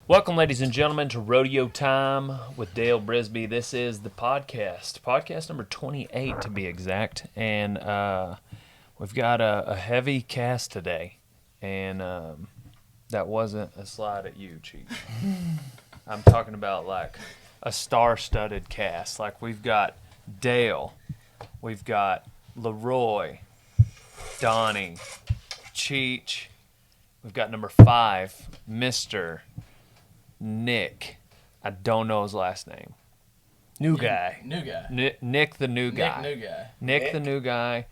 Welcome, ladies and gentlemen, to Rodeo Time with Dale Brisby. This is the podcast number 28 to be exact, and we've got a heavy cast today, and that wasn't a slide at you, Chief. I'm talking about like a star-studded cast. Like we've got Dale, we've got Leroy, Donnie, Cheech, we've got number 5, Mr. Nick. I don't know his last name. New guy. Nick the new guy. Nick the new guy.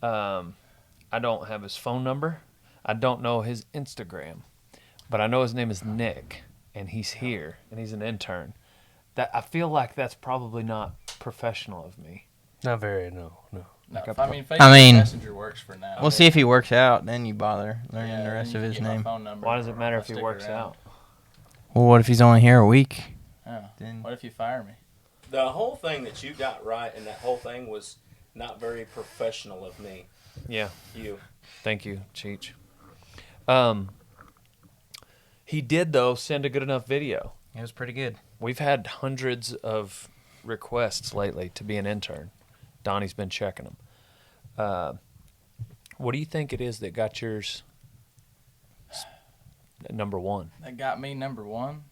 I don't have his phone number. I don't know his Instagram. But I know his name is Nick, and he's here, and he's an intern. That I feel like that's probably not professional of me. Not very, no. Facebook Messenger works for now. We'll see if he works out, then you bother learning the rest of his name. Why does it matter if he works out? Well, what if he's only here a week? Yeah. What if you fire me? The whole thing that you got right, and that whole thing was not very professional of me. Yeah. You. Thank you, Cheech. He did, though, send a good enough video. It was pretty good. We've had hundreds of requests lately to be an intern. Donnie's been checking them. What do you think it is that got yours number 1? That got me number 1?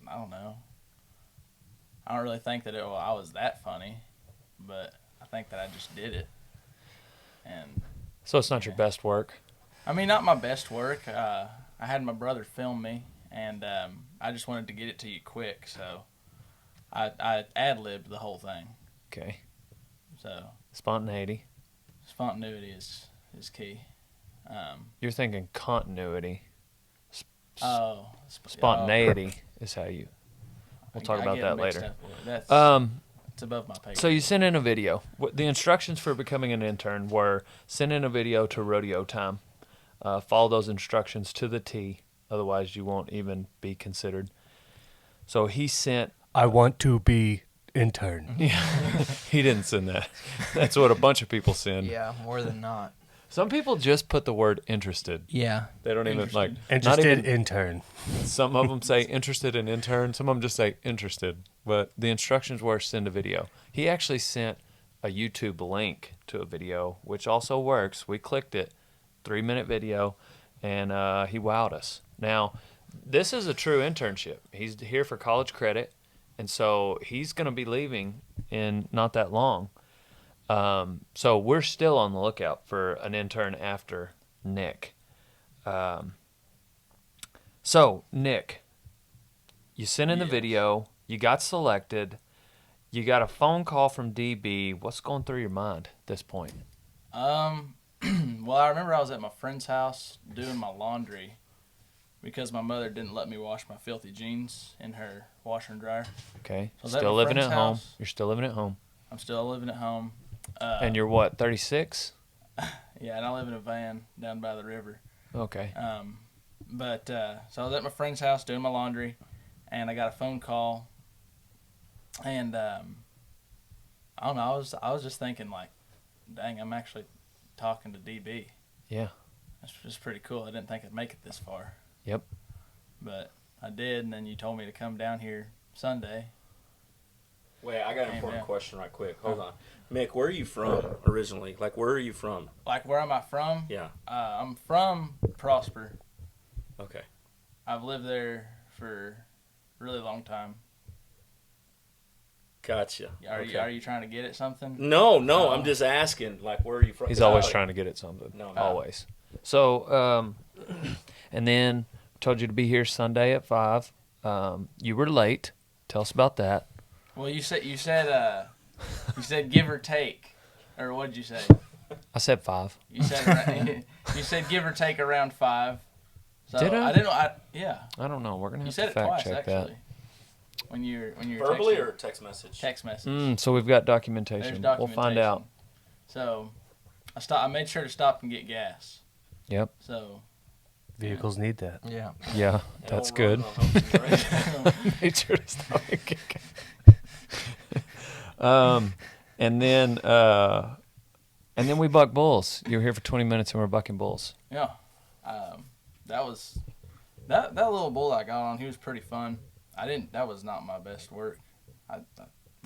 I don't know. I don't really think that I was that funny, but I think that I just did it. And so it's not your best work? I mean, not my best work. I had my brother film me, and I just wanted to get it to you quick, so I ad-libbed the whole thing. Okay. So spontaneity is key. You're thinking continuity. Spontaneity is how you. We'll talk about that later. It's above my pay. So you sent in a video. The instructions for becoming an intern were send in a video to Rodeo Time. Follow those instructions to the T. Otherwise, you won't even be considered. So he sent. I want to be intern. Yeah, he didn't send that. That's what a bunch of people send. Yeah, more than not. Some people just put the word interested. Yeah. They don't even like interested intern. Some of them say interested in intern. Some of them just say interested. But the instructions were send a video. He actually sent a YouTube link to a video, which also works. We clicked it, 3-minute video, and he wowed us. Now, this is a true internship. He's here for college credit, and so he's going to be leaving in not that long. So we're still on the lookout for an intern after Nick. So, Nick, you sent in the video. You got selected. You got a phone call from DB. What's going through your mind at this point? Well, I remember I was at my friend's house doing my laundry because my mother didn't let me wash my filthy jeans in her washer and dryer. Okay. So still living at home. You're still living at home. I'm still living at home. And you're what, 36? Yeah, and I live in a van down by the river. Okay. So I was at my friend's house doing my laundry, and I got a phone call, and I don't know. I was just thinking like, dang, I'm actually talking to DB. Yeah. That's just pretty cool. I didn't think I'd make it this far. Yep. But I did, and then you told me to come down here Sunday. Wait, I got an important question right quick. Hold on. Mick, where are you from originally? Like, where are you from? Like, where am I from? Yeah. I'm from Prosper. Okay. I've lived there for a really long time. Gotcha. Are you trying to get at something? No, I'm just asking, like, where are you from? He's always trying to get at something. No. Always. So, and then told you to be here Sunday at 5. You were late. Tell us about that. Well, you said give or take, or what did you say? I said 5. You said give or take around 5. So Did I? I didn't know. Yeah. I don't know. We're gonna have You said to it fact twice check actually. that. When you're verbally texting. or text message? Text message. So we've got documentation. There's documentation. We'll find out. So I made sure to stop and get gas. Yep. So Vehicles need that. Yeah. Yeah, that's good. Made sure to stop and get and then we buck bulls. You were here for 20 minutes and we're bucking bulls. Yeah. That That little bull I got on, he was pretty fun. That was not my best work.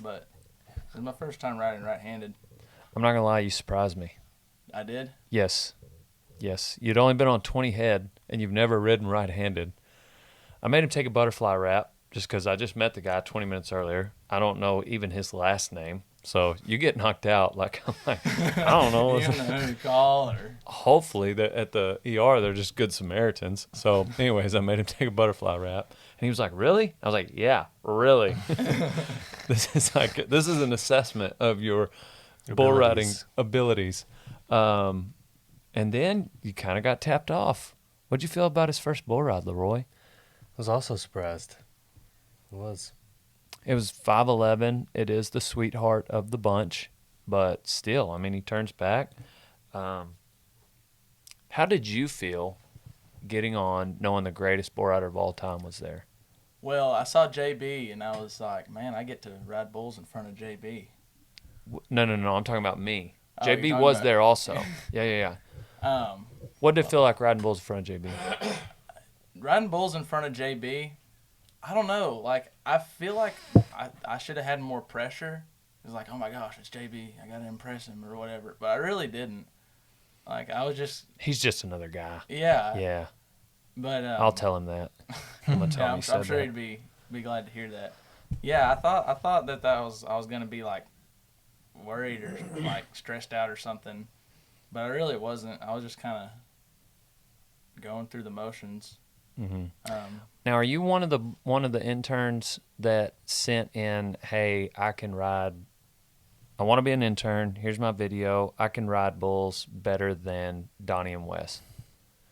But it was my first time riding right-handed. I'm not going to lie, you surprised me. I did? Yes. You'd only been on 20 head, and you've never ridden right-handed. I made him take a butterfly wrap just because I just met the guy 20 minutes earlier. I don't know even his last name. So you get knocked out. Like, I'm like, I don't know. You don't know who to call or... Hopefully, at the ER, they're just good Samaritans. So anyways, I made him take a butterfly wrap. And he was like, really? I was like, yeah, really. This is an assessment of your bull riding abilities. And then you kind of got tapped off. What'd you feel about his first bull ride, Leroy? I was also surprised. It was 5'11". It is the sweetheart of the bunch, but still, I mean, he turns back. How did you feel getting on, knowing the greatest bull rider of all time was there? Well, I saw JB, and I was like, man, I get to ride bulls in front of JB. No, I'm talking about me. Oh, you're JB talking was about- there also. Yeah. What did it feel like riding bulls in front of JB? Riding bulls in front of JB, I don't know. Like, I feel like I should have had more pressure. It was like, oh my gosh, it's JB. I got to impress him or whatever. But I really didn't. Like, I was just... He's just another guy. Yeah. Yeah. But I'll tell him that. I'm gonna tell him I'm you said sure that. he'd be glad to hear that. Yeah, I thought that I was gonna be like worried or like stressed out or something, but I really wasn't. I was just kind of going through the motions. Mm-hmm. Now, are you one of the interns that sent in, hey, I can ride, I want to be an intern, here's my video, I can ride bulls better than Donnie and Wes?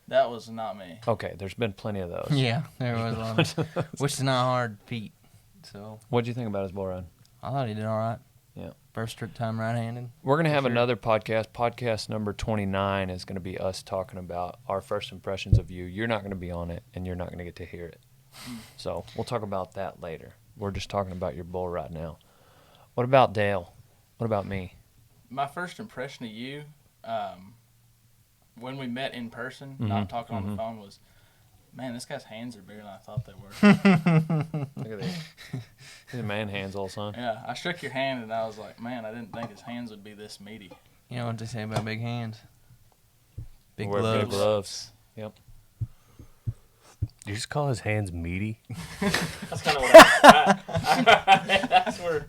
That was not me. Okay, there's been plenty of those. Yeah, there was a lot of, which is not hard feat. So What'd you think about his bull ride? I thought he did all right. Yeah. First trip time right-handed. We're going to have Sure. another podcast. Podcast number 29 is going to be us talking about our first impressions of you. You're not going to be on it, and you're not going to get to hear it. So we'll talk about that later. We're just talking about your bull right now. What about Dale? What about me? My first impression of you, when we met in person, Mhm, not talking on mhm. the phone, was, man, this guy's hands are bigger than I thought they were. Look at these. These are man hands all the time. Yeah, I shook your hand and I was like, man, I didn't think his hands would be this meaty. You know what they say about big hands? Big Wear gloves. big gloves. Yep. You just call his hands meaty? That's kind of what that's where.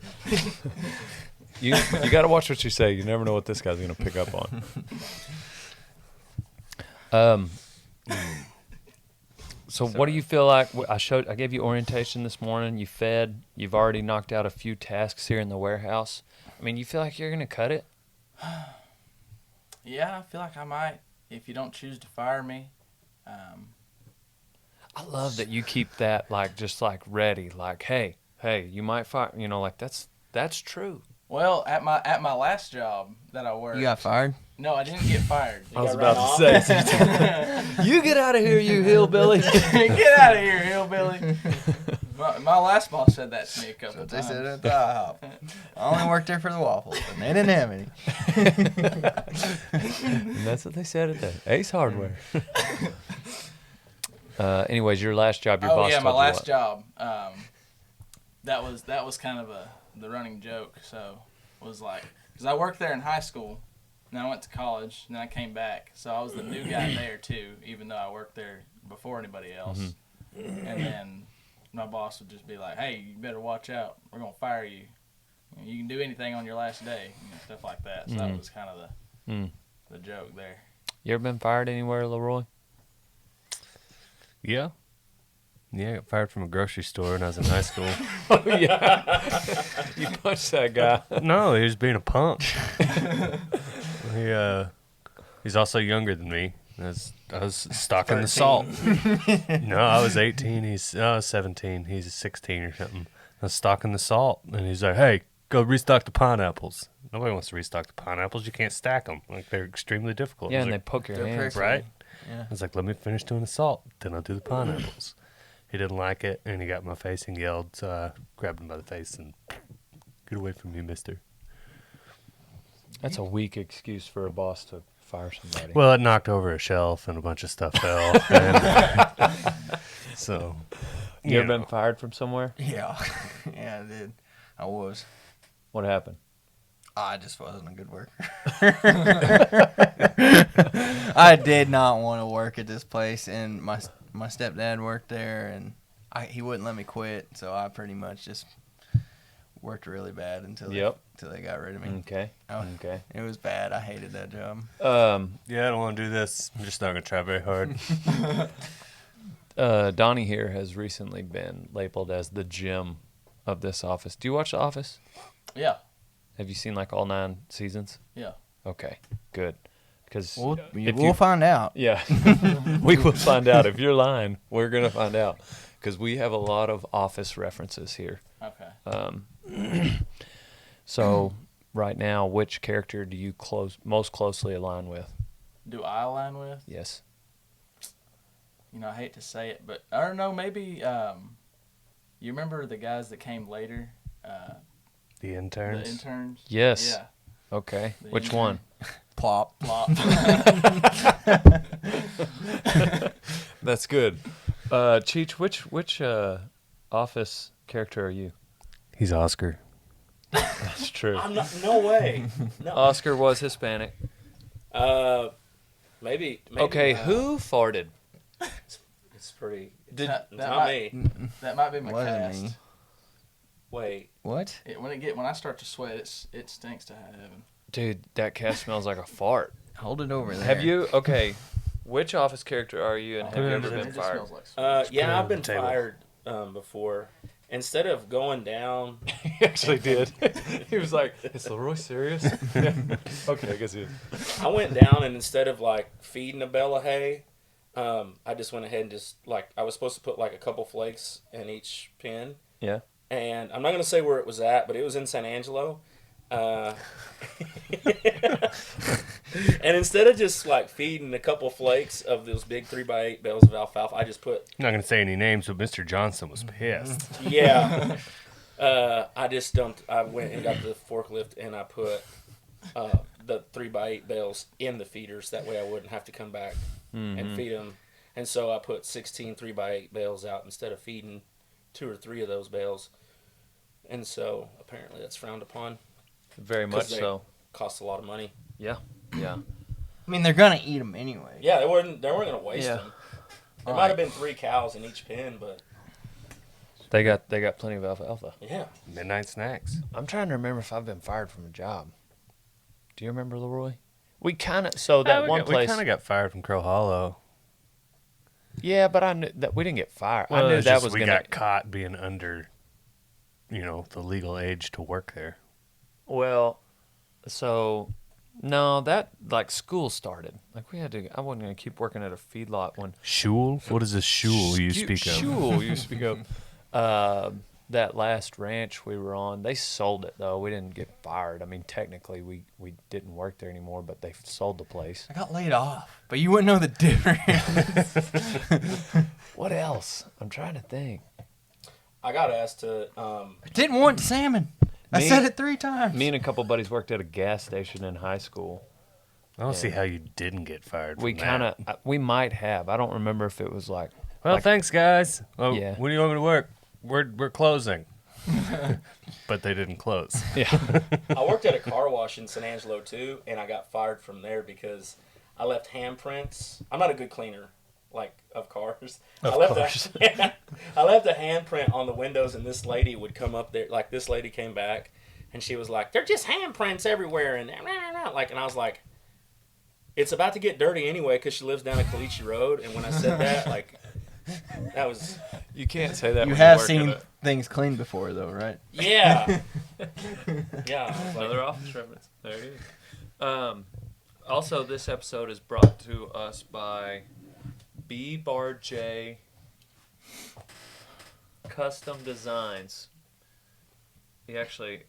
You got to watch what you say. You never know what this guy's going to pick up on. So what do you feel like? I gave you orientation this morning. You fed. You've already knocked out a few tasks here in the warehouse. I mean, you feel like you're going to cut it? Yeah, I feel like I might if you don't choose to fire me. I love that you keep that just ready. Like, hey, you might fire. You know, like that's true. Well, at my last job that I worked, You got fired? no, I didn't get fired. I was got about ran to say, you get out of here, you hillbilly. Get out of here, hillbilly. My last boss said that to me a couple That's of what they times. said at the IHOP. I only worked there for the waffles, but they didn't have any. And that's what they said at the Ace Hardware. Anyways, your last job, your boss yeah, told my you last what? job. That was kind of the running joke. So it was like, because I worked there in high school, and then I went to college, and then I came back. So I was the new guy there too, even though I worked there before anybody else. Mm-hmm. And then my boss would just be like, "Hey, you better watch out. We're gonna fire you. You can do anything on your last day," stuff like that. So Mhm. that was kind of Mm. the joke there. You ever been fired anywhere, Leroy? Yeah. Yeah, I got fired from a grocery store when I was in high school. Oh, yeah. You punched that guy. No, he was being a punk. He's also younger than me. I was stocking the salt. No, I was 18. I was 17. He's 16 or something. I was stocking the salt, and he's like, "Hey, go restock the pineapples." Nobody wants to restock the pineapples. You can't stack them. Like, they're extremely difficult. Yeah, I and was they poke your They're hands. prickly. right? Yeah. I was like, "Let me finish doing the salt, then I'll do the pineapples." He didn't like it, and he got in my face and yelled. So I grabbed him by the face and, "Get away from me, mister." That's a weak excuse for a boss to fire somebody. Well, it knocked over a shelf and a bunch of stuff fell. And So, You ever been fired from somewhere? Yeah. Yeah, I did. I was. What happened? I just wasn't a good worker. I did not want to work at this place, and my stepdad worked there, and he wouldn't let me quit, so I pretty much just worked really bad until they got rid of me. Okay. Okay. It was bad. I hated that job. yeah, I don't want to do this. I'm just not going to try very hard. Donnie here has recently been labeled as the Jim of this office. Do you watch The Office? Yeah. Have you seen like all 9 seasons? Yeah. Okay, good. Because We'll find out. yeah, we will find out. If you're lying, we're gonna find out because we have a lot of Office references here. Okay. So right now, which character do you most closely align with? Do I align with? Yes. You know, I hate to say it, but I don't know. Maybe you remember the guys that came later? The The interns. interns. Yes. Yeah. Okay. The Which intern. one? Plop. Plop. That's good. Cheech, which Office character are you? He's Oscar. That's true. I'm not. No way. No. Oscar was Hispanic. Maybe. Okay, who farted? It's pretty. That Not might- me. That might be my Wasn't cast. me. Wait. What? When I start to sweat, it stinks to high heaven. Dude, that cat smells like a fart. Hold it over there. Have you? Okay, which Office character are you, and have you ever It been just fired? smells like sweat. Yeah, I've been Table. fired before. Instead of going down, He actually did. He was like, "Is Leroy serious?" Yeah. Okay, I guess he is. I went down and instead of like feeding a bale of hay, I just went ahead and just like I was supposed to put like a couple flakes in each pen. Yeah. And I'm not gonna say where it was at, but it was in San Angelo. And instead of just like feeding a couple flakes of those big 3x8 bales of alfalfa, I just put I'm not going to say any names, but Mr. Johnson was pissed. yeah. I just dumped. I went and got the forklift and I put the 3x8 bales in the feeders. That way I wouldn't have to come back and feed them. And so I put 16 3x8 bales out instead of feeding 2 or 3 of those bales. And so apparently that's frowned upon. Very much 'Cause they so. Cost a lot of money. Yeah. Yeah. I mean, they're gonna eat them anyway. Yeah, they weren't going to waste Yeah. them. There might have been 3 cows in each pen, but They got plenty of alfalfa. yeah. Midnight snacks. I'm trying to remember if I've been fired from a job. Do you remember, Leroy? We kind of that one we place. kind of got fired from Crow Hollow. Yeah, but I knew that we didn't get fired. Well, I knew it's that just was we gonna. got caught being under, the legal age to work there. Well, so no, that like school started. Like we had to. I wasn't gonna keep working at a feedlot when. Shul? What is this shul you speak of? Shul you speak of. That last ranch we were on, they sold it though. We didn't get fired. I mean, technically we didn't work there anymore, but they sold the place. I got laid off, but you wouldn't know the difference. What else? I'm trying to think. I got asked to. I didn't want salmon. I Me- said it 3 times. Me and a couple buddies worked at a gas station in high school. I don't see how you didn't get fired. We from kind that. of, we might have. I don't remember if it was like. Well, like- thanks, guys. Oh, Yeah. When do you want me to work? We're closing. But they didn't close. Yeah. I worked at a car wash in San Angelo too, and I got fired from there because I left handprints. I'm not a good cleaner, like of cars. I left a handprint on the windows, and this lady would come up there. Like this lady came back, and she was like, "They're just handprints everywhere," and like, and I was like, "It's about to get dirty anyway," because she lives down at Caliche Road. And when I said that, like, that was You can't say that. You when have work at seen a- things clean before, though, right? yeah, yeah. I was like, Another office reference. There it is. Also, this episode is brought to us by Barge Custom Designs. He actually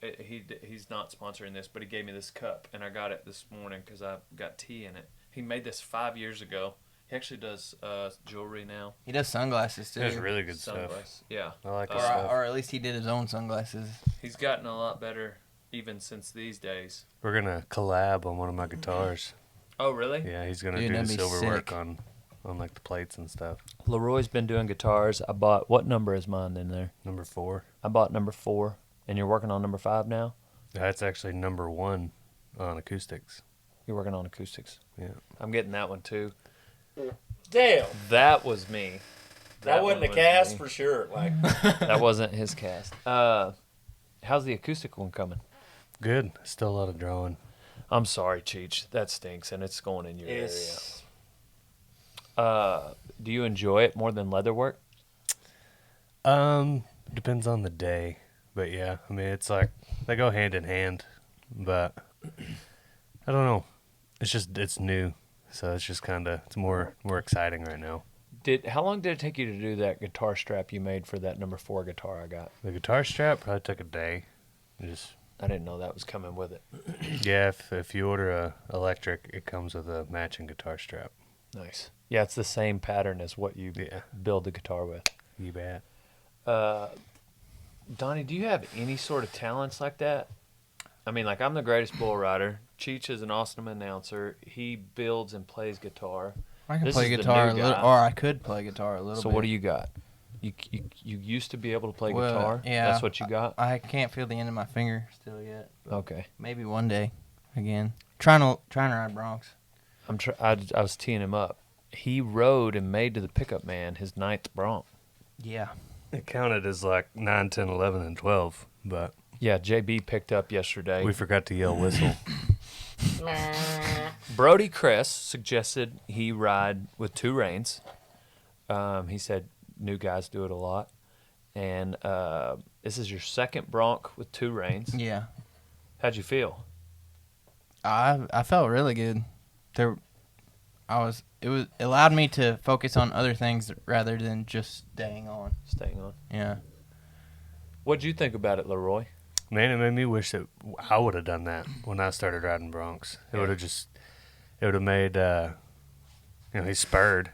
he's not sponsoring this, but he gave me this cup, and I got it this morning because I got tea in it. He made this 5 years ago. He actually does jewelry now. He does sunglasses, too. It's really good stuff. Sunglasses. Yeah. I like his Or, stuff. or at least he did his own sunglasses. He's gotten a lot better even since these days. We're gonna collab on one of my guitars. Oh, really? Yeah, he's gonna Dude, do the that'd be silver sick. work on on like the plates and stuff. Leroy's been doing guitars. I bought, what number is mine in there? Number 4. I bought number 4, and you're working on number 5 now? That's actually number 1 on acoustics. You're working on acoustics. Yeah. I'm getting that one too. Dale. That was me. That wasn't the one was cast me. for sure. Like, That wasn't his cast. How's the acoustic one coming? Good. Still a lot of drawing. I'm sorry, Cheech. That stinks, and it's going in your it's area. Do you enjoy it more than leather work? Depends on the day. But yeah, I mean, it's like they go hand in hand. But I don't know. It's new. So it's just it's more exciting right now. How long did it take you to do that guitar strap you made for that number 4 guitar I got? The guitar strap probably took a day. I didn't know that was coming with it. Yeah, if you order a electric, it comes with a matching guitar strap. Nice. Yeah, it's the same pattern as what you build the guitar with. You bet. Donnie, do you have any sort of talents like that? I mean, like, I'm the greatest bull rider. Cheech is an awesome announcer. He builds and plays guitar. I can This play is the guitar a new little, guy. or I could play guitar a little So bit. what do you got? You used to be able to play Well, guitar? yeah. That's what you got? I can't feel the end of my finger still yet. Okay. Maybe one day again. Trying to ride Bronx. I was teeing him up. He rode and made to the pickup man his 9th Bronc. Yeah. It counted as like 9, 10, 11, and 12, but Yeah, JB picked up yesterday. we forgot to yell whistle. Brody Kress suggested he ride with 2 reins. He said new guys do it a lot. And this is your 2nd Bronc with 2 reins. Yeah. How'd you feel? I felt really good. It allowed me to focus on other things rather than just staying on. Staying on. Yeah. What'd you think about it, Leroy? Man, it made me wish that I would have done that when I started riding Broncs. It would have made, he spurred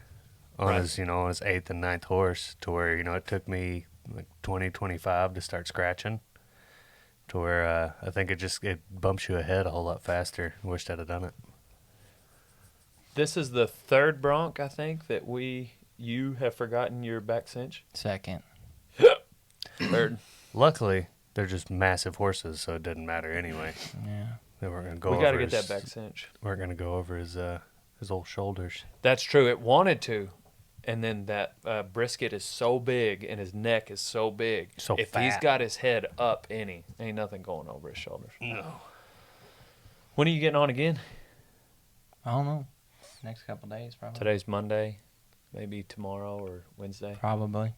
on his 8th and 9th horse to where, it took me like 20, 25 to start scratching to where I think it bumps you ahead a whole lot faster. I wished I'd have done it. This is the 3rd Bronc, I think, that you have forgotten your back cinch. 2nd. 3rd. Luckily, they're just massive horses, so it didn't matter anyway. Yeah. They weren't going to go We over got to get that back cinch. Weren't going to go over his old shoulders. That's true. It wanted to. And then that brisket is so big and his neck is so big. So if fat. he's got his head up any, ain't nothing going over his shoulders. No. When are you getting on again? I don't know. Next couple days, probably. Today's Monday. Maybe tomorrow or Wednesday. Probably.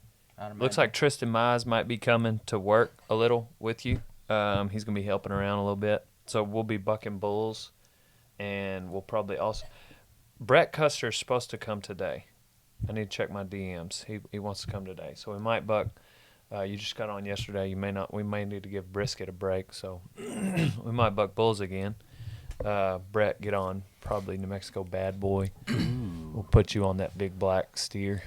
Looks like Tristan Mize might be coming to work a little with you. He's going to be helping around a little bit. So we'll be bucking bulls. And we'll probably also... Brett Custer's supposed to come today. I need to check my DMs. He wants to come today. So we might buck. You just got on yesterday. We may need to give Brisket a break. So we might buck bulls again. Brett, get on. Probably New Mexico bad boy. We'll put you on that big black steer.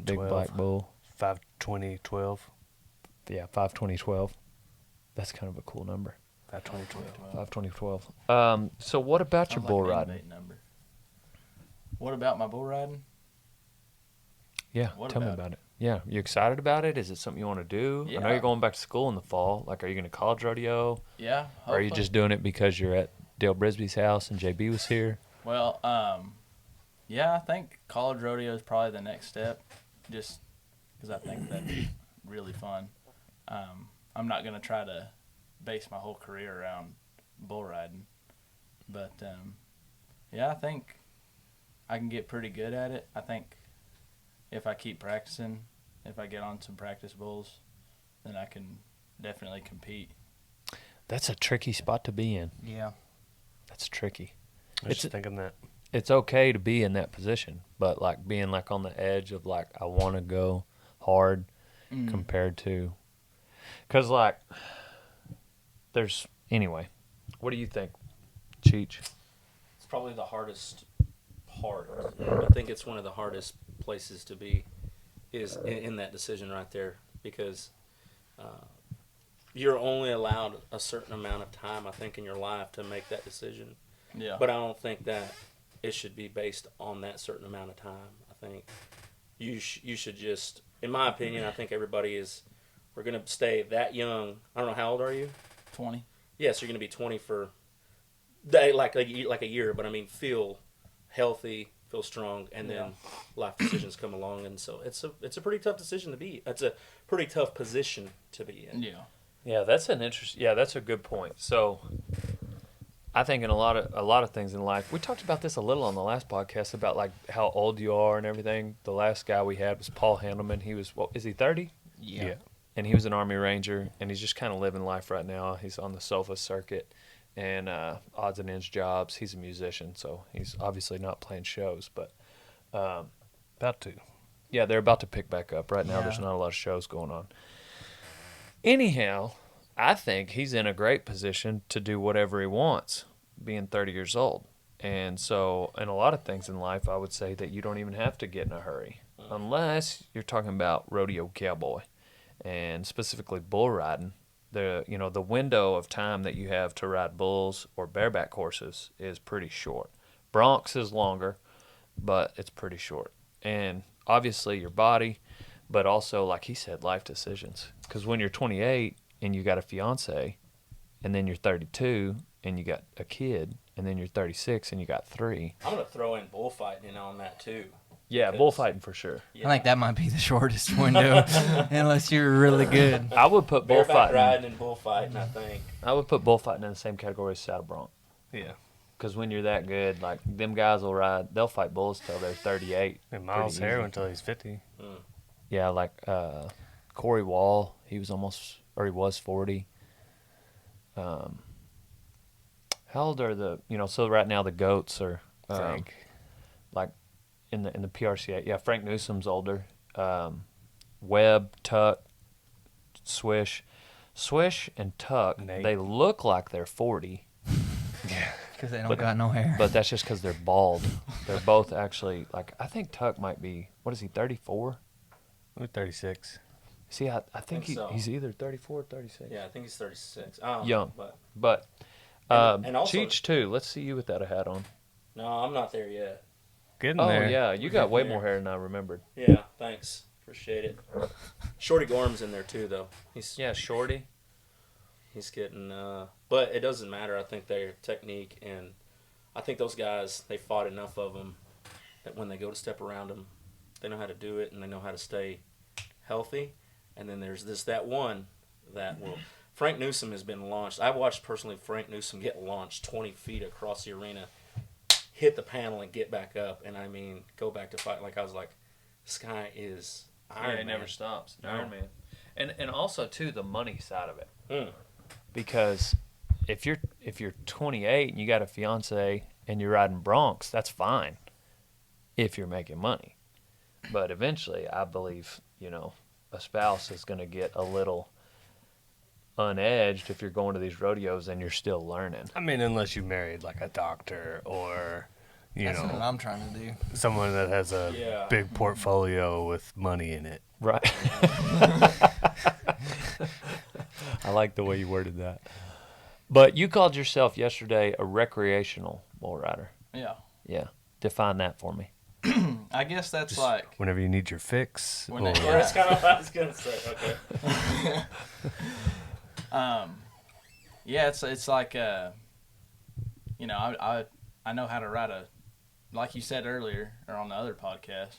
Big 12. black bull. 520, 12. Yeah, 520-12. That's kind of a cool number. 520, 520-12. So what about your Sounds bull like an riding? inmate number. What about my bull riding? Yeah, What tell me about about it. Yeah, you excited about it? Is it something you want to do? I know Yeah. you're going back to school in the fall. Like, are you going to college rodeo? Yeah. Or are you just doing it because you're at Dale Brisby's house and JB was here? Well, yeah, I think college rodeo is probably the next step, just because I think that'd be really fun. I'm not gonna try to base my whole career around bull riding, but yeah, I think I can get pretty good at it. I think if I keep practicing, if I get on some practice bulls, then I can definitely compete. That's a tricky spot to be in. Yeah. That's tricky. I was just thinking that. It's okay to be in that position, but like being like on the edge of like I want to go hard compared to, because like there's anyway. What do you think, Cheech? It's probably the hardest part. I think it's one of the hardest places to be is in that decision right there, because you're only allowed a certain amount of time, I think, in your life to make that decision. Yeah. But I don't think that it should be based on that certain amount of time. I think you should just, in my opinion, I think we're going to stay that young. I don't know, how old are you? 20. Yes, you're going to be 20 for like a year, but I mean, feel healthy, feel strong, and then life decisions come along, and so it's a pretty tough decision to be. It's a pretty tough position to be in. Yeah, that's that's a good point. So I think in a lot of things in life, we talked about this a little on the last podcast about like how old you are and everything. The last guy we had was Paul Handelman. He was, is he 30? Yeah. And he was an Army Ranger, and he's just kind of living life right now. He's on the sofa circuit and odds and ends jobs. He's a musician, so he's obviously not playing shows, but About to. yeah, they're about to pick back up. Right now, there's not a lot of shows going on. Anyhow, I think he's in a great position to do whatever he wants, being 30 years old. And so, in a lot of things in life, I would say that you don't even have to get in a hurry, unless you're talking about rodeo cowboy, and specifically bull riding. The window of time that you have to ride bulls or bareback horses is pretty short. Broncs is longer, but it's pretty short. And obviously your body, but also, like he said, life decisions. Because when you're 28 and you got a fiance, and then you're 32 and you got a kid, and then you're 36 and you got 3. I'm going to throw in bullfighting on that too. Yeah, bullfighting for sure. Yeah. I think that might be the shortest window, unless you're really good. I would put Bareback bullfighting. riding and bullfighting, I think. I would put bullfighting in the same category as saddle bronc. Yeah. Because when you're that good, like them guys will ride, they'll fight bulls till they're 38. And Miles Pretty Hare easy. until he's 50. Yeah, like Corey Wall, he was 40. How old are so right now the goats are Frank. like in the PRCA. Yeah, Frank Newsom's older. Webb, Tuck, Swish and Tuck, Nate. they look like they're 40. Because they don't got no hair. But that's just because they're bald. They're both actually, like, I think Tuck might be, 34? We're 36. See, I think Think so. he's either 34 or 36. Yeah, I think he's 36. Young. But But And also- Cheech, too. Let's see you without a hat on. no, I'm not there yet. Getting Oh, there. yeah. You got way Yeah. more hair than I remembered. Yeah, thanks. Appreciate it. Shorty Gorm's in there too, though. Yeah, Shorty. He's getting, but it doesn't matter. I think their technique, and I think those guys, they fought enough of them that when they go to step around them, they know how to do it and they know how to stay healthy. And then there's that one that will. Frank Newsom has been launched. I watched personally Frank Newsom get launched 20 feet across the arena, hit the panel and get back up, and I mean go back to fight. Like I was like, this guy is Iron Man. never stops. No. Iron Man. And also, too, the money side of it. Mm. Because if you're 28 and you got a fiance and you're riding broncs, that's fine if you're making money. But eventually, I believe, a spouse is going to get a little unedged if you're going to these rodeos and you're still learning. I mean, unless you married like a doctor or, That's what I'm trying to do. someone that has a Yeah. big portfolio with money in it. Right. I like the way you worded that. But you called yourself yesterday a recreational bull rider. Yeah. Yeah. Define that for me. I guess that's Just like whenever you need your fix. When or, they- Yeah, that's kind of what I was gonna say. Okay. yeah, it's like I know how to ride like you said earlier or on the other podcast,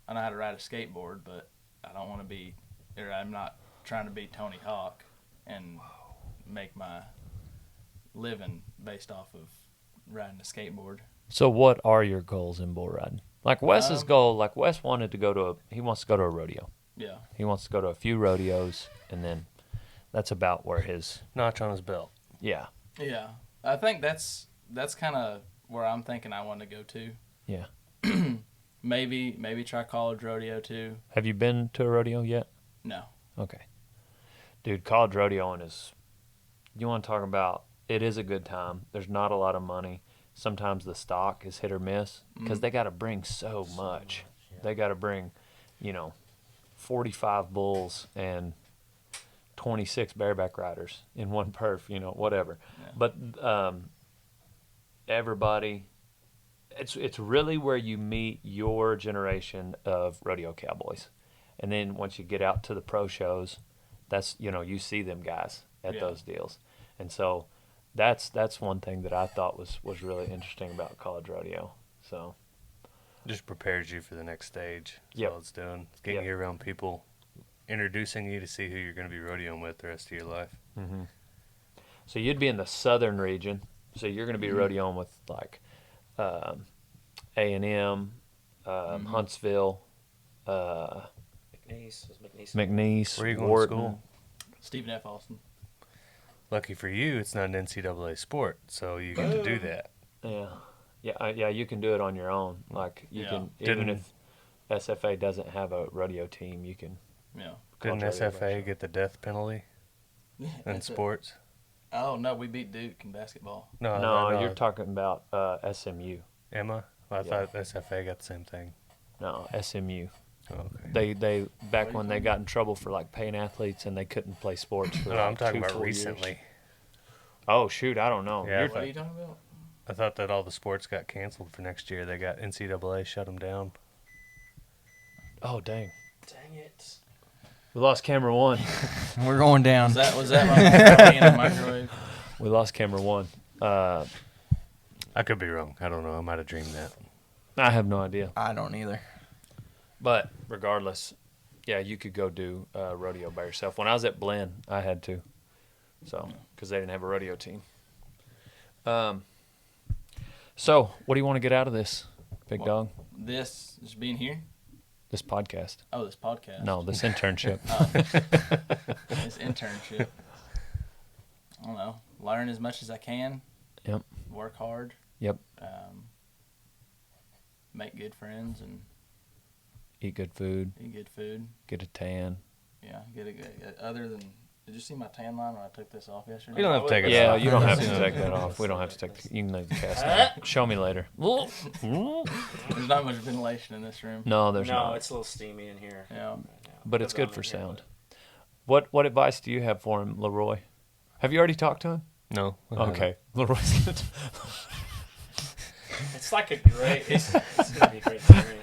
I know how to ride a skateboard, but I don't want to be, or I'm not trying to be Tony Hawk and make my living based off of riding a skateboard. So what are your goals in bull riding? Like Wes's goal, like Wes wanted to go to he wants to go to a rodeo. Yeah. He wants to go to a few rodeos, and then that's about where his, notch on his belt. yeah. Yeah. I think that's kind of where I'm thinking I want to go to. Yeah. Maybe try college rodeo too. Have you been to a rodeo yet? No. Okay. Dude, college rodeoing is, you want to talk about, it is a good time. There's not a lot of money. Sometimes the stock is hit or miss because they got to bring so much. They got to bring, 45 bulls and 26 bareback riders in one perf, whatever. Yeah. But everybody it's really where you meet your generation of rodeo cowboys, and then once you get out to the pro shows, that's you see them guys at those deals, and so that's one thing that I thought was really interesting about college rodeo. So Just prepares you for the next stage. That's Yep. all it's doing. It's getting you around people, introducing you to see who you're going to be rodeoing with the rest of your life. so you'd be in the southern region, so you're going to be rodeoing with like A&M, Huntsville, McNeese, Where are you going Wharton. to school? Stephen F. Austin. Lucky for you, it's not an NCAA sport, so you get to do that. Yeah, you can do it on your own. Like you can, even Didn't- if SFA doesn't have a rodeo team, you can. Yeah. Didn't college rodeo SFA show. get the death penalty in That's it. sports? Oh no, we beat Duke in basketball. No, you're talking about SMU. Emma? I Yeah. thought SFA got the same thing. No, SMU. Oh, okay. They back when they got in trouble for like paying athletes and they couldn't play sports for No, like I'm talking 2-4 about years. recently. Oh shoot, I don't know. Yeah, You're- What are you talking about? I thought that all the sports got canceled for next year. They got NCAA shut them down. oh dang, Dang it. we lost camera one. We're going down. Was that my in the microwave? We lost camera one. I could be wrong. I don't know. I might have dreamed that. I have no idea. I don't either. But regardless, yeah, you could go do rodeo by yourself. When I was at Blinn, I had to, so because they didn't have a rodeo team. So what do you want to get out of this, big What? dog? This is being here. This podcast? Oh, this podcast. No, this internship. This internship. I don't know. Learn as much as I can. Yep. Work hard. Yep. Make good friends and Eat good food. eat good food. Get a tan. Yeah, get a good. Other than, did you see my tan line when I took this off yesterday? You don't have to take it Yeah, off. you don't have to take that off. We don't have to take. You can leave the cast on. Show me later. There's not much ventilation in this room. No, there's No, not. it's a little steamy in here. Yeah. Right now. But it's Because good I'm for in here, sound. What advice do you have for him, Leroy? Have you already talked to him? No. Okay, Leroy's gonna. but It's like a great. It's gonna be a great experience.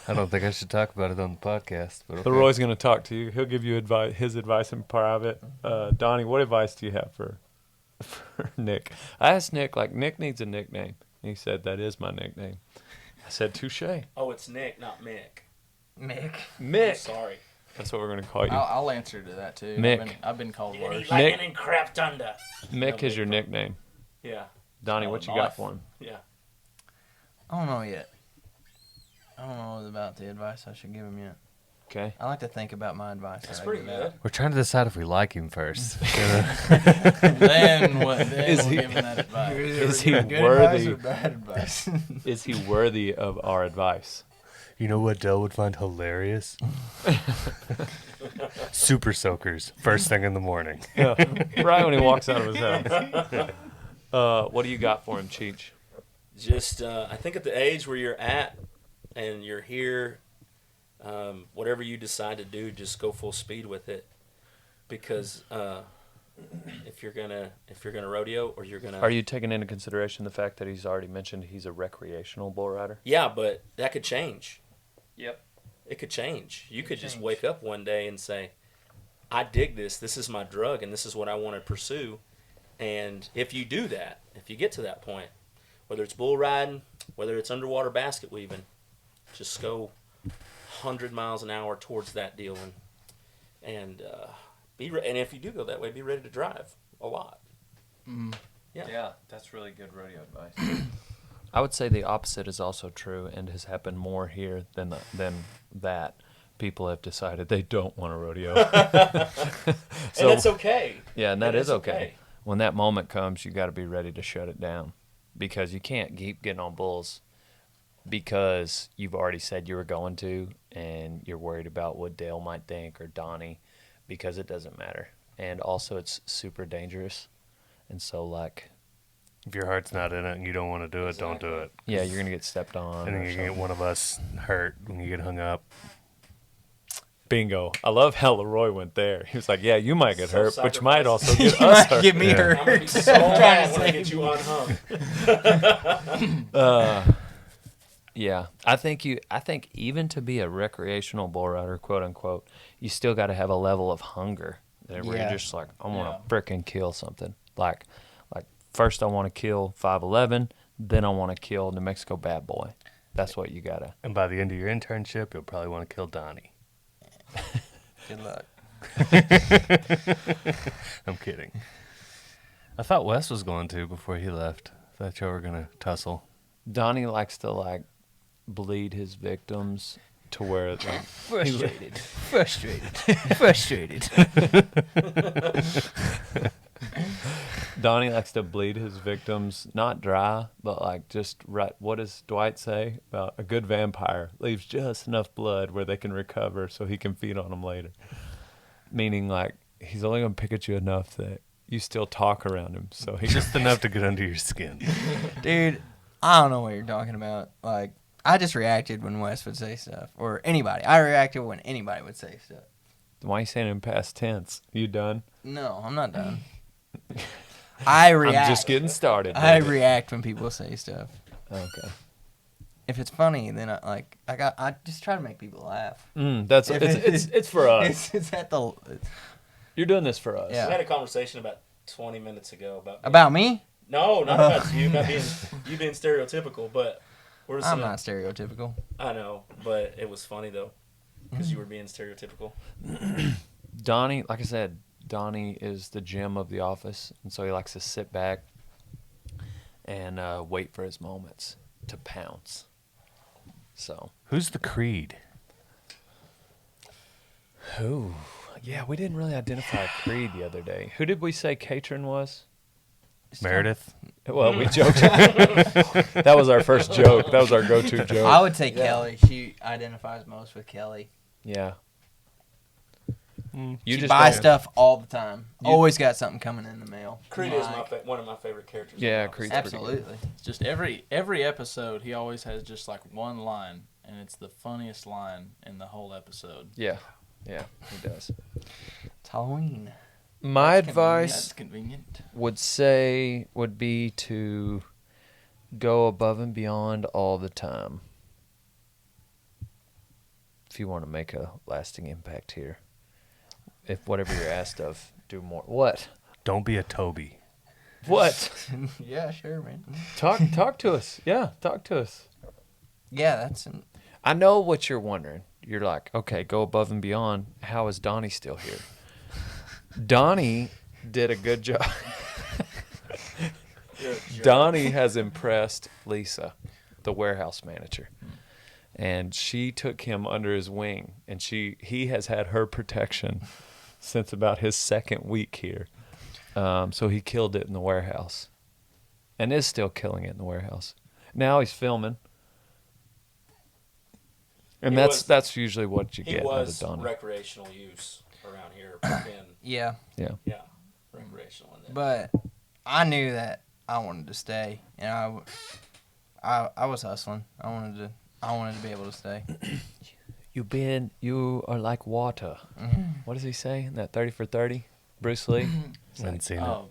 I don't think I should talk about it on the podcast. But okay. Leroy's gonna talk to you. He'll give you advice. His advice in private. Donnie, what advice do you have for Nick? I asked Nick, like, Nick needs a nickname. He said that is my nickname. I said touche. Oh, it's Nick, not Mick. Mick. I'm Mick. sorry. That's what we're gonna call you. I'll answer to that too. Mick. I've been called Any worse. Nick- lightning and crap thunder. Mick No, is your Mick. nickname. Yeah, Donnie, what you got for him? yeah. I don't know yet. I don't know about the advice I should give him yet. Okay. I like to think about my advice. That's that I pretty give out. good. We're trying to decide if we like him first. Then what? Then Is we'll he- give him that advice. Is he Good worthy? advice or bad advice? Is he worthy of our advice? You know what Dell would find hilarious? Super soakers, first thing in the morning. Yeah. Right when he walks out of his house. What do you got for him, Cheech? Just, I think at the age where you're at and you're here, whatever you decide to do, just go full speed with it. Because if you're gonna rodeo or you're gonna, Are you taking into consideration the fact that he's already mentioned he's a recreational bull rider? yeah, but that could change. Yep. It could change. You could just change. wake up one day and say, I dig this. This is my drug, and this is what I want to pursue. And if you do that, if you get to that point, whether it's bull riding, whether it's underwater basket weaving, just go 100 miles an hour towards that deal. And and if you do go that way, be ready to drive a lot. Yeah, that's really good rodeo advice. I would say the opposite is also true and has happened more here than that. People have decided they don't want a rodeo. And that's okay. Yeah, and that It is okay. When that moment comes, you got to be ready to shut it down because you can't keep getting on bulls because you've already said you were going to and you're worried about what Dale might think or Donnie because it doesn't matter. And also it's super dangerous. And so like, If your heart's not in it and you don't want to do it, don't do it. yeah, you're going to get stepped on. And then or you get something. one of us hurt when you get hung up. Bingo. I love how Leroy went there. He was like, yeah, you might get hurt, but you might also You get us might hurt. get me Yeah. hurt. I'm gonna be so mad when I get you unhung. Yeah, I think even to be a recreational bull rider, quote unquote, you still got to have a level of hunger that where Yeah. you're just like, I want Yeah. to frickin' kill something. Like first I want to kill 5'11", then I want to kill New Mexico Bad Boy. That's what you gotta. And by the end of your internship, you'll probably want to kill Donnie. Good luck. I'm kidding. I thought Wes was going to before he left. I thought y'all were going to tussle. Donnie likes to bleed his victims to where Frustrated. Frustrated. Donnie likes to bleed his victims, not dry, but just right. What does Dwight say about a good vampire leaves just enough blood where they can recover so he can feed on them later? Meaning he's only going to pick at you enough that you still talk around him. So he Just enough to get under your skin. Dude, I don't know what you're talking about. I just reacted when Wes would say stuff. Or anybody. I reacted when anybody would say stuff. Why are you saying it in past tense? You done? No, I'm not done. I react. I'm just getting started. I baby. react when people say stuff. Okay. If it's funny, then I just try to make people laugh. That's If it's for us. It's at the You're doing this for us. Yeah. We had a conversation about 20 minutes ago about me. No, not about you. About you being stereotypical, but we're just I'm not stereotypical. I know, but it was funny though, because you were being stereotypical. Donnie, like I said, Donnie is the gem of the office, and so he likes to sit back and wait for his moments to pounce. So Who's the Creed? who? Yeah, we didn't really identify Creed the other day. Who did we say Catron was? Meredith? Well, we joked. That was our first joke. That was our go-to joke. I would say Kelly. She identifies most with Kelly. Yeah. You She just buys don't- stuff all the time. Always got something coming in the mail. Creed is one of my favorite characters. Yeah, in the Creed's office. pretty good. Absolutely. It's just every episode, he always has just one line, and it's the funniest line in the whole episode. Yeah, he does. It's Halloween. My That's advice convenient. would be to go above and beyond all the time if you want to make a lasting impact here. If whatever you're asked of, do more. What? Don't be a Toby. What? Yeah, sure, man. Talk to us. Yeah, talk to us. Yeah, that's I know what you're wondering. You're like, okay, go above and beyond. How is Donnie still here? Donnie did a good job. Donnie has impressed Lisa, the warehouse manager, and she took him under his wing, and he has had her protection since about his second week here. So he killed it in the warehouse, and is still killing it in the warehouse. Now he's filming, and that's usually what you He get out of was Donnie. recreational use around here back in. yeah. Yeah. Yeah, recreational. And then But I knew that I wanted to stay, and I was hustling. I wanted to be able to stay. You are like water. What does he say in that 30 for 30? Bruce Lee? I haven't seen it. Oh,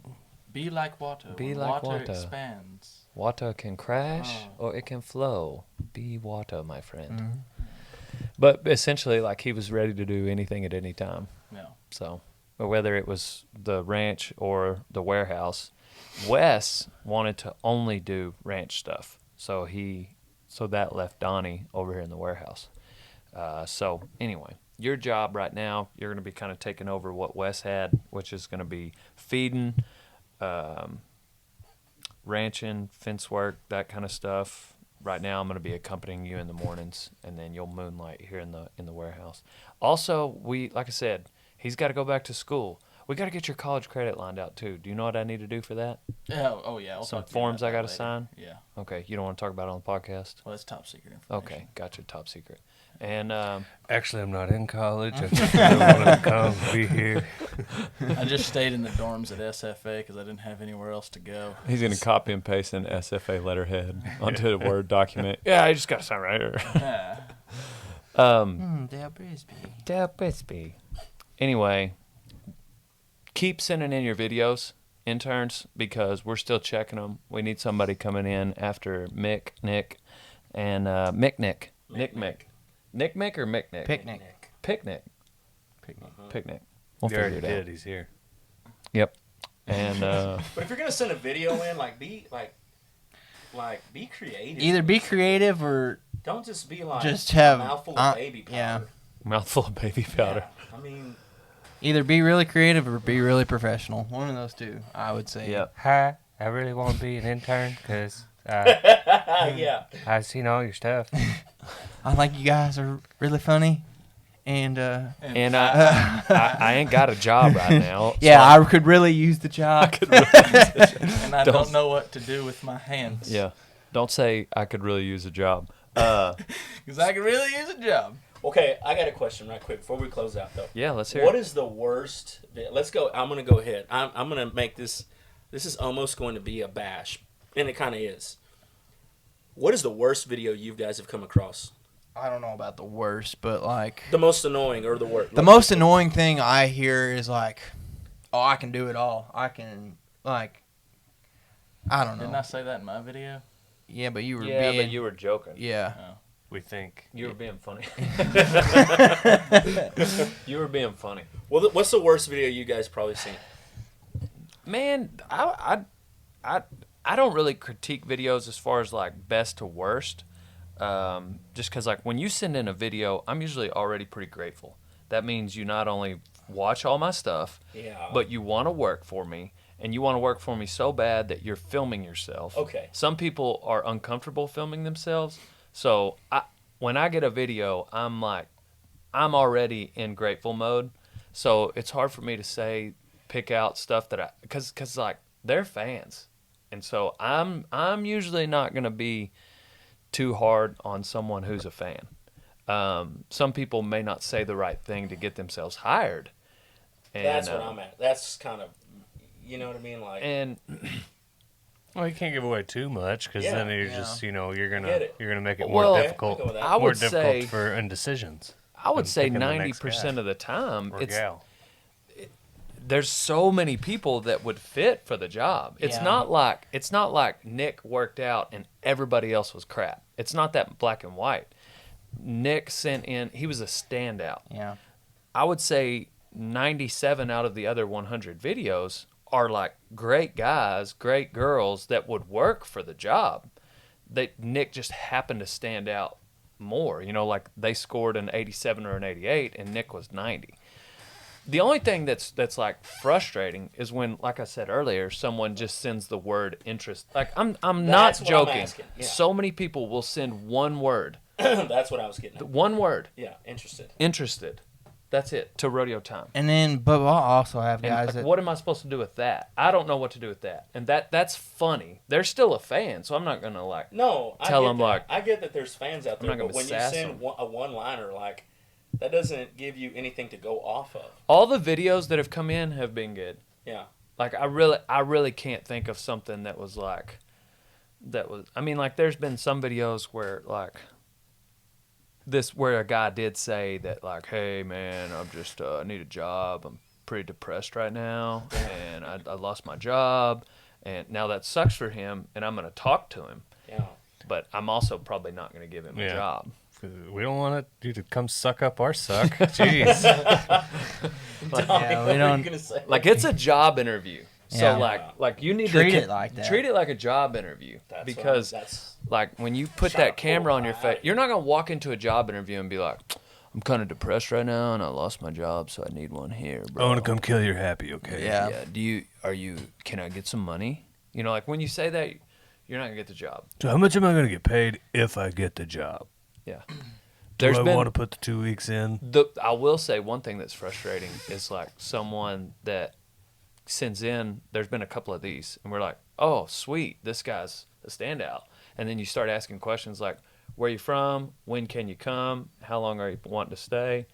be like water. Be when like water water. expands. Water can crash Oh. or it can flow. Be water, my friend. But essentially, he was ready to do anything at any time. Yeah. So, but whether it was the ranch or the warehouse, Wes wanted to only do ranch stuff. So that left Donnie over here in the warehouse. So anyway, your job right now, you're going to be kind of taking over what Wes had, which is going to be feeding, ranching, fence work, that kind of stuff. Right now, I'm going to be accompanying you in the mornings, and then you'll moonlight here in the warehouse. Also, like I said, he's got to go back to school. We got to get your college credit lined out too. Do you know what I need to do for that? Yeah. Oh yeah. I'll Some talk to you forms about I that gotta later. sign? Yeah. Okay, you don't want to talk about it on the podcast? Well, it's top secret information. Okay, gotcha, top secret. And Actually, I'm not in college. I just really wanted to come be here. I just stayed in the dorms at SFA because I didn't have anywhere else to go. he's going to copy and paste an SFA letterhead onto a Word document. Yeah, I just got to sign right here. Yeah. Dale Brisby. Dale Brisby. Anyway, keep sending in your videos, interns, because we're still checking them. We need somebody coming in after Nick, and Nick or Mick? Picnic. Picnic. We'll You already figure it out. did. He's here. Yep. And But if you're gonna send a video in, be creative. Either be creative or Don't just be like just have a mouthful of baby powder. yeah. mouthful of baby powder. Yeah, I mean, Either be really creative or be really professional. One of those two, I would say. Yep. Hi, I really want to be an intern because yeah. I've seen all your stuff. I think you guys are really funny, and And I ain't got a job right now. yeah, I could really use the job. And I don't know what to do with my hands. Yeah. Don't say I could really use a job. Because I could really use a job. Okay, I got a question right quick before we close out though. Yeah, let's hear What it. is the worst? Let's go. I'm gonna go ahead. I'm gonna make this. This is almost going to be a bash, and it kind of is. What is the worst video you guys have come across? I don't know about the worst, but like The most annoying or the worst? the most annoying thing I hear is like, "Oh, I can do it all. I can like, I don't know." Didn't I say that in my video? Yeah, but you were Yeah, being but you were joking. yeah. We think. You were being funny. You were being funny. Well, what's the worst video you guys probably seen? Man, I don't really critique videos as far as like best to worst. Just because like when you send in a video, I'm usually already pretty grateful. That means you not only watch all my stuff, Yeah. but you want to work for me. And you want to work for me so bad that you're filming yourself. Okay. Some people are uncomfortable filming themselves. So when I get a video, I'm already in grateful mode. So it's hard for me to pick out stuff that because like they're fans. And so I'm usually not going to be too hard on someone who's a fan. Some people may not say the right thing to get themselves hired. And, That's what I'm at. That's kind of, you know what I mean? Like, And Well, you can't give away too much because Yeah. then you're Yeah. just you're Get gonna it. make it Well, more okay, difficult. I'll go with that. I more would difficult say for indecisions. I would than say picking the next 90% guy of the time or it's gal. there's so many people that would fit for the job. It's Yeah. not like Nick worked out and everybody else was crap. It's not that black and white. Nick sent in, he was a standout. Yeah. I would say 97 out of the other 100 videos are like great guys, great girls that would work for the job. Nick just happened to stand out more. You know, like they scored an 87 or an 88 and Nick was 90. The only thing that's like frustrating is when, like I said earlier, someone just sends the word interest. Like I'm That's not what I'm joking. asking, yeah. So many people will send one word. that's what I was getting at. One word. Yeah, interested. Interested. That's it. To Rodeo Time. And then, but we'll also have And guys like, that what am I supposed to do with that? I don't know what to do with that. And that's funny. They're still a fan, so I'm not gonna like. No, Tell I get them, that. like, I get that there's fans out I'm there, not but gonna when you sass send them. a one-liner, like, that doesn't give you anything to go off of. All the videos that have come in have been good. Yeah. Like I really can't think of something that was. I mean, like there's been some videos where like where a guy did say that like, hey man, I'm just I need a job. I'm pretty depressed right now, and I lost my job, and now that sucks for him, and I'm gonna talk to him, Yeah. but I'm also probably not gonna give him a Yeah. job. 'Cause we don't want you to come suck up our suck. Jeez. Tommy, yeah, we what are you don't- gonna say? Like it's a job interview. So Yeah. like you need Treat to it like that. Treat it like a job interview That's because that's like when you put Shut that up, camera on your bullseye. face, you're not gonna walk into a job interview and be like, "I'm kind of depressed right now, and I lost my job, so I need one here, I bro." want to come kill your happy, okay? Yeah. Yeah. Can I get some money? You know, like when you say that, you're not gonna get the job. So how much am I going to get paid if I get the job? Yeah. Do There's I been want to put the 2 weeks in? I will say one thing that's frustrating is like someone that sends in. There's been a couple of these, and we're like, "Oh, sweet, this guy's a standout." And then you start asking questions like, "Where you from? When can you come? How long are you wanting to stay?"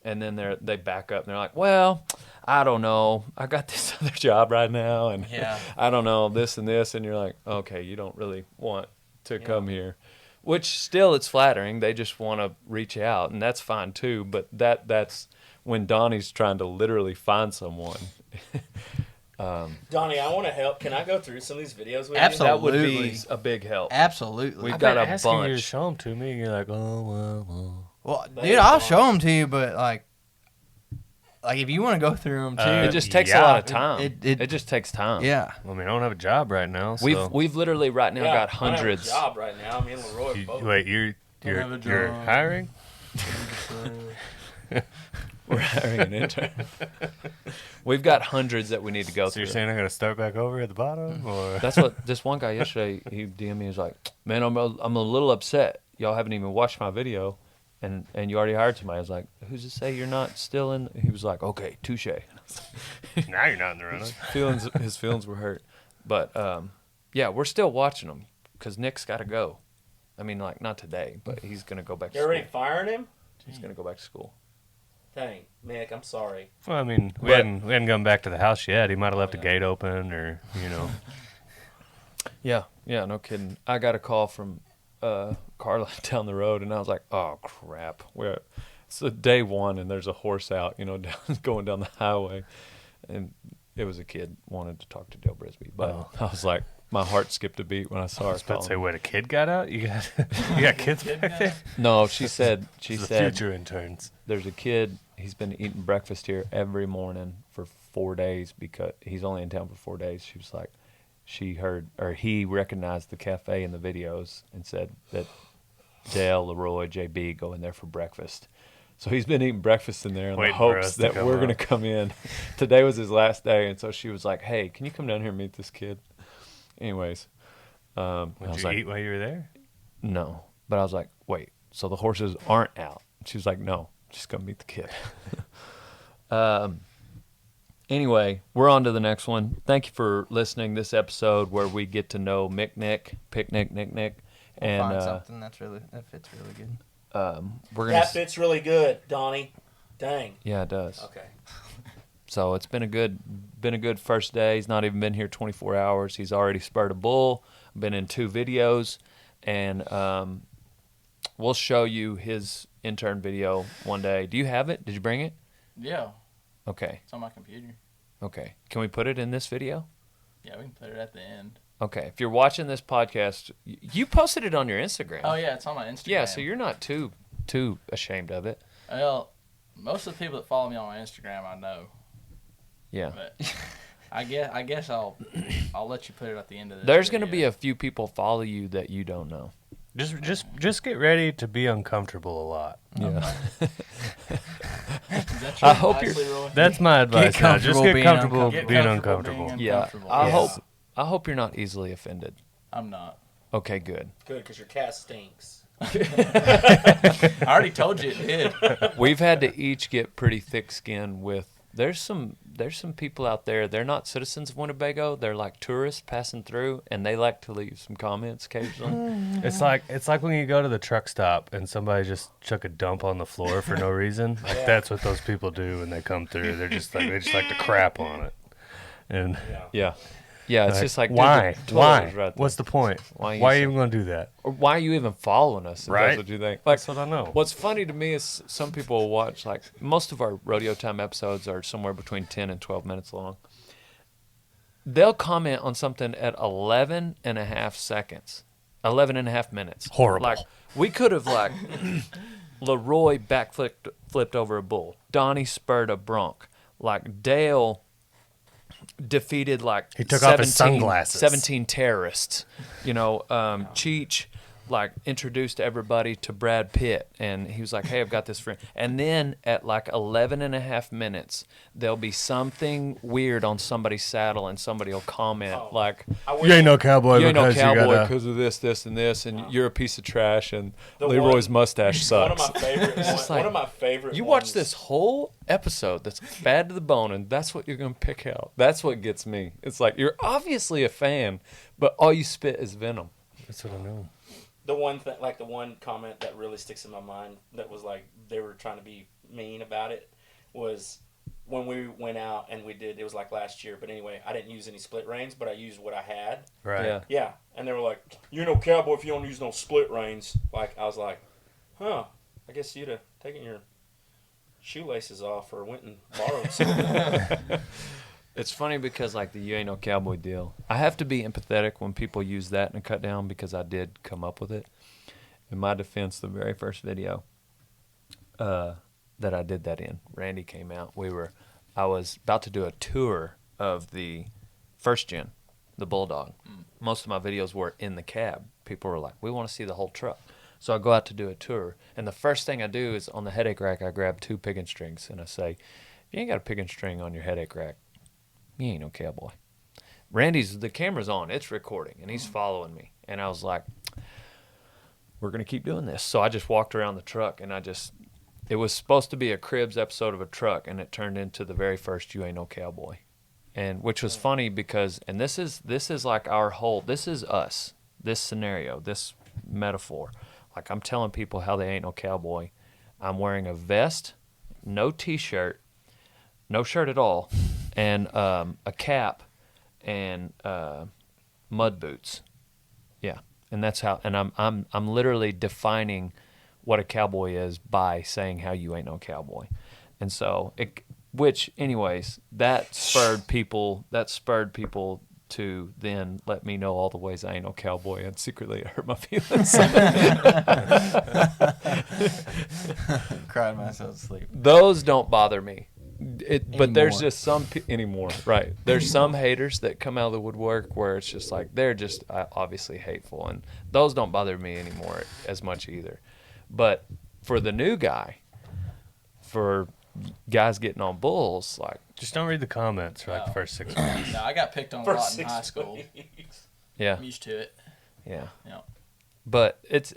And then they back up and they're like, "Well, I don't know. I got this other job right now, and Yeah. I don't know this and this." And you're like, "Okay, you don't really want to come here." Which still, it's flattering. They just want to reach out, and that's fine too. But that's when Donnie's trying to literally find someone. Donnie, I want to help. Can I go through some of these videos with Absolutely. That would be a big help. Absolutely. We've I've got been a asking you to bunch. show them to me, and you're like, oh, well. Well, They dude, I'll are. show them to you, but like if you want to go through them too, It just takes a Yeah. lot of time. It- It just takes time. yeah. I mean, I don't have a job right now, so. We've literally right now got I don't have a hundreds. job right now. Me and Leroy both. Wait, you're have a you're job. hiring? We're hiring an intern. We've got hundreds that we need to go So through. you're saying I got to start back over at the bottom, or? That's what this one guy yesterday, he DM'd me, he was like, man, I'm a little upset. Y'all haven't even watched my video, and you already hired somebody. I was like, who's to say you're not still in? He was like, okay, touche. Now you're not in the running. His feelings were hurt. But, yeah, we're still watching them because Nick's got to go. I mean, like, not today, but he's going to go back to You're school. already firing him? He's going to go back to school. Dang, Nick, I'm sorry. Well, I mean, we But- hadn't gone back to the house yet. He might have left a gate open, or Yeah, no kidding. I got a call from Carla down the road, and I was like, oh, crap. It's day one, and there's a horse out, going down the highway. And it was a kid wanted to talk to Dale Brisby. But I was like, my heart skipped a beat when I saw her. I was about to say, calling. wait, a kid got out? You got kids back there? No, she said, The future interns. there's a kid. He's been eating breakfast here every morning for 4 days because he's only in town for 4 days. She was like, he recognized the cafe in the videos and said that Dale, Leroy, JB go in there for breakfast. So he's been eating breakfast in there in the Waiting for hopes us to that come we're going to up. come in. Today was his last day, and so she was like, hey, can you come down here and meet this kid? Anyways. I Would was you like, eat while you were there? no. But I was like, wait, so the horses aren't out? She was like, no, just go meet the kid. Anyway, we're on to the next one. Thank you for listening this episode where we get to know Picnic, Nick. And Find something that fits really good. we're going That to... fits really good, Donnie. Dang. Yeah, it does. Okay. So it's been a good first day. He's not even been here 24 hours. He's already spurred a bull. Been in 2 videos, and we'll show you his intern video one day. Do you have it? Did you bring it? Yeah, Okay. it's on my computer. Okay. Can we put it in this video? Yeah, we can put it at the end. Okay. If you're watching this podcast, you posted it on your Instagram. Oh yeah, it's on my Instagram. Yeah, so you're not too ashamed of it. Well, most of the people that follow me on my Instagram, I know, Yeah. but I guess I'll let you put it at the end of this. There's going to be video. a few people follow you that you don't know. Just get ready to be uncomfortable a lot. Yeah. Is that your I hope advice, you're- Leroy? That's my advice. Now. Just comfortable get being comfortable Get being comfortable uncomfortable. being Yeah. uncomfortable. I hope you're not easily offended. I'm not. Okay, good. Good, because your cat stinks. I already told you it did. We've had to each get pretty thick skin with there's some people out there, they're not citizens of Winnebago, they're like tourists passing through, and they like to leave some comments occasionally. It's like when you go to the truck stop and somebody just chuck a dump on the floor for no reason. Like that's what those people do when they come through. They just like to crap on it. And Yeah, it's just like dude, why? the toilet is right there. What's the point? Why Why you are you even going to do that? Or why are you even following us? If Right. That's what you think. Like, That's what I know. what's funny to me is some people will watch, like, most of our Rodeo Time episodes are somewhere between 10 and 12 minutes long. They'll comment on something at 11 and a half seconds, 11 and a half minutes. Horrible. Like, we could have, like, Leroy flipped over a bull. Donnie spurred a bronc. Like, Dale defeated like He took off his sunglasses. 17 terrorists. Cheech like introduced everybody to Brad Pitt, and he was like, hey, I've got this friend. And then at like 11 and a half minutes, there'll be something weird on somebody's saddle, and somebody will comment like, I wish You ain't no cowboy you ain't no because cowboy you got because of this, and this, and you're a piece of trash, and The Leroy's one- mustache one of sucks. my favorite. just one like, of my favorite. You ones, watch this whole episode that's bad to the bone, and that's what you're going to pick out. That's what gets me. It's like, you're obviously a fan, but all you spit is venom. That's what I know. The one thing, like the one comment that really sticks in my mind, that was like they were trying to be mean about it, was when we went out and we did, it was like last year, but anyway, I didn't use any split reins, but I used what I had. Right. Yeah. Yeah, and they were like, "You're no cowboy if you don't use no split reins." Like, I was like, "Huh? I guess you'd have taken your shoelaces off or went and borrowed some." It's funny because like the "you ain't no cowboy" deal. I have to be empathetic when people use that in a cut down because I did come up with it. In my defense, the very first video that I did that in, Randy came out. I was about to do a tour of the first gen, the Bulldog. Most of my videos were in the cab. People were like, "We want to see the whole truck." So I go out to do a tour, and the first thing I do is on the headache rack, I grab 2 picking strings, and I say, "If you ain't got a picking string on your headache rack, you ain't no cowboy." The camera's on, it's recording, and he's following me. And I was like, we're going to keep doing this. So I just walked around the truck, and it was supposed to be a Cribs episode of a truck, and it turned into the very first "You Ain't No Cowboy." And which was funny because, and this is like this is us, this scenario, this metaphor. Like, I'm telling people how they ain't no cowboy. I'm wearing a vest, no t-shirt, no shirt at all, and a cap and mud boots. Yeah, and that's how. And I'm literally defining what a cowboy is by saying how you ain't no cowboy. And so that spurred people to then let me know all the ways I ain't no cowboy, and secretly it hurt my feelings. Cried myself to sleep. Those don't bother me. But there's Anymore. just some anymore, right? There's some haters that come out of the woodwork where it's just like they're just obviously hateful, and those don't bother me anymore as much either. But for the new guy, for guys getting on bulls, like, Just don't read the comments for like the first 6 months. No, I got picked on a For lot in 6 high school. weeks. yeah, I'm used to it. yeah. Yeah. But it's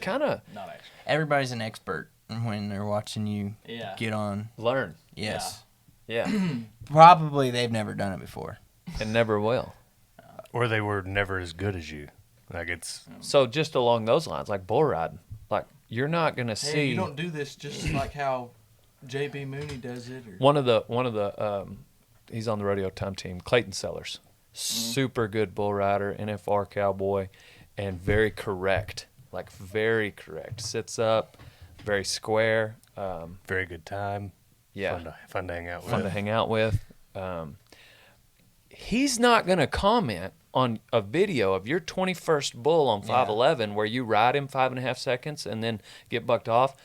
kind of Not actually. Everybody's an expert when they're watching you Yeah. get on. learn, Yes. yeah, Probably they've never done it before. and never will. Or they were never as good as you. Like, it's So just along those lines, like bull riding, like you're not gonna Hey, see you don't do this just like how JB Mooney does it. Or... one of the he's on the Rodeo Time team, Clayton Sellars, super good bull rider, NFR cowboy, and very correct, sits up, very square, very good time. yeah, Fun to hang out with. fun to hang out with. He's not gonna comment on a video of your 21st bull on 511 where you ride him 5.5 seconds and then get bucked off.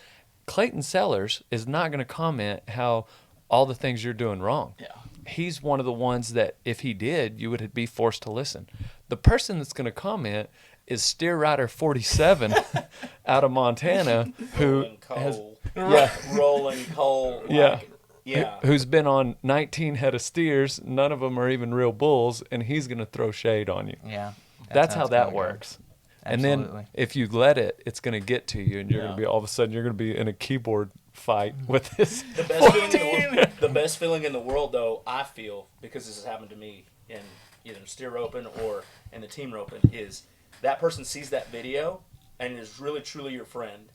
Clayton Sellars is not going to comment how all the things you're doing wrong. Yeah. He's one of the ones that if he did, you would be forced to listen. The person that's going to comment is Steer Rider 47 out of Montana who Rolling coal. has yeah, Rolling coal. Yeah. Like, yeah. who's been on 19 head of steers, none of them are even real bulls, and he's going to throw shade on you. Yeah. That's how it's that gonna go. works. And then Absolutely. if you let it, it's going to get to you, and you're Yeah. going to be all of a sudden you're going to be in a keyboard fight with this. The best feeling in the world, though, I feel, because this has happened to me in either steer roping or in the team roping, is that person sees that video and is really truly your friend,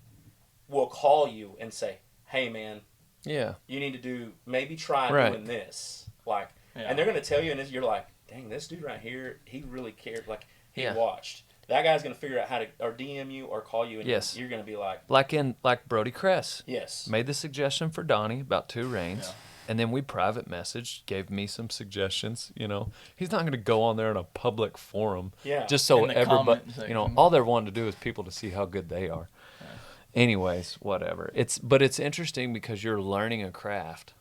will call you and say, "Hey, man, Yeah. you need to try Right. doing this." Like, Yeah. and they're gonna tell you, and you're like, "Dang, this dude right here, he really cared. Like, he Yeah. watched." That guy's gonna figure out how to or DM you or call you, and Yes. you're gonna be like, Like Brody Kress "Yes." made the suggestion for Donnie about 2 reins. Yeah. And then we private messaged, gave me some suggestions. You know, he's not going to go on there in a public forum Yeah. just so In the everybody, comment you know, section. all they're wanting to do is people to see how good they are. Anyways, whatever. But it's interesting because you're learning a craft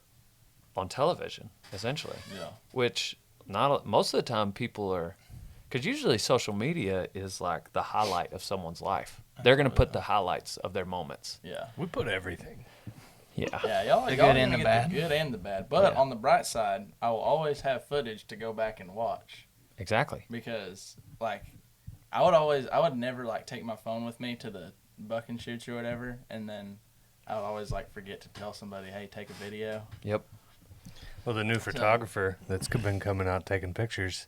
on television, essentially. Yeah. Which most of the time people are, because usually social media is like the highlight of someone's life. They're going to put the highlights of their moments. Yeah. We put everything. Yeah. Yeah, y'all, The y'all good gonna and the get bad. the good and the bad. But Yeah. on the bright side, I will always have footage to go back and watch Exactly. because, like, I would never like take my phone with me to the buck and shoots or whatever, and then I would always like forget to tell somebody, "Hey, take a video." Yep. Well, the new photographer that's been coming out taking pictures,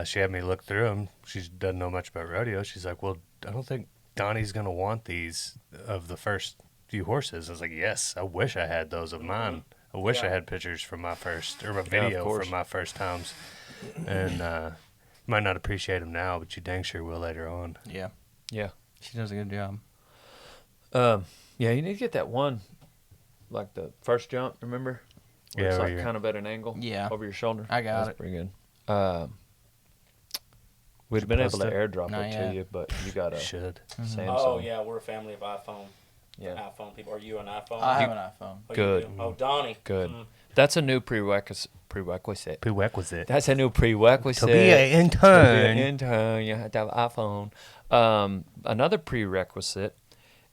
she had me look through them. She doesn't know much about rodeo. She's like, "Well, I don't think Donnie's gonna want these of the first few horses." I was like, "Yes, I wish I had those of mine." I wish I Yeah. had pictures from my first, or a of video course. from my first times. And you might not appreciate them now, but you dang sure will later on. Yeah. Yeah. She does a good job. Yeah, you need to get that one, like the first jump, remember? Where Yeah, it's where like you're- kind of at an angle Yeah. over your shoulder. I got That's it. pretty good. We'd you been able post to it? airdrop Not it yet. to you, but you got a Should. Samsung. Oh yeah, we're a family of iPhone people. Are you an iPhone? I have an iPhone. Oh, you Good. do? Oh, Donnie. Good. Mm. That's a new prerequisite. Prerequisite. That's a new prerequisite. To be an To be an intern. intern, you have to have an iPhone. Another prerequisite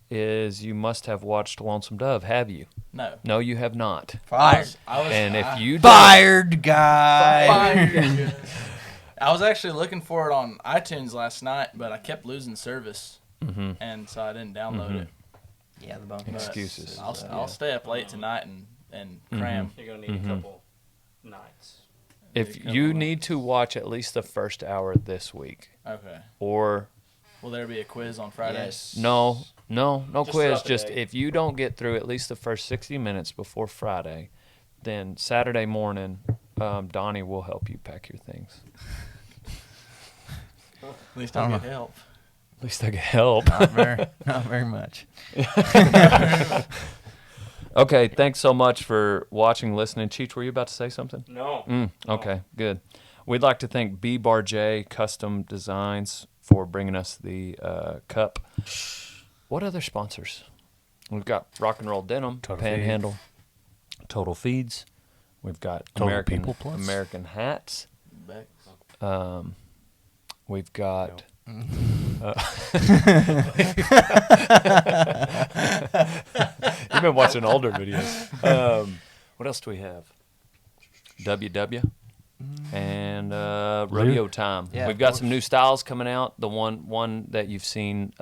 is you must have watched Lonesome Dove. Have you? No. No, you have not. Fired. And if you don't, Fired guy. Fired. I was actually looking for it on iTunes last night, but I kept losing service, and so I didn't download it. Yeah, the bump. But Excuses. I'll stay up late tonight and cram. You're gonna need a couple nights. if you need to watch at least the first hour this week, Okay. or Will there be a quiz on Friday? Yes. no Just quiz. throughout the Just day. if you don't get through at least the first 60 minutes before Friday, then Saturday morning, Donnie will help you pack your things. At least I'll get help. At least I can help. Not very much. Okay, thanks so much for watching, listening. Cheech, were you about to say something? No. Okay, good. We'd like to thank Barge Custom Designs for bringing us the cup. What other sponsors? We've got Rock and Roll Denim, Total Panhandle, Total Feeds. We've got Total American People Plus. American Hats. Bex. We've got. You've been watching older videos. What else do we have? WW and Rodeo Time. Yeah, We've of got course. some new styles coming out. The one that you've seen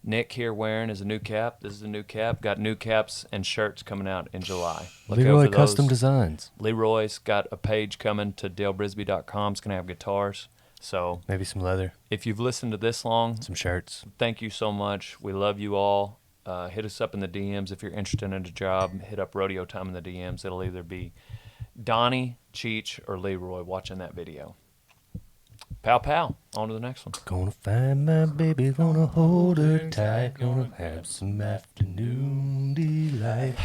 Nick here wearing is a new cap. This is a new cap. Got new caps and shirts coming out in July. Look out Leroy for Custom those. Designs. Leroy's got a page coming to dalebrisby.com. It's going to have guitars. So Maybe some leather, if you've listened to this long, some shirts. thank you so much. We love you all. Hit us up in the DMs if you're interested in a job. Hit up Rodeo Time in the DMs. It'll either be Donnie, Cheech, or Leroy watching that video. Pow, pow. On to the next one. Gonna find my baby, gonna hold her tight, gonna have some afternoon delight.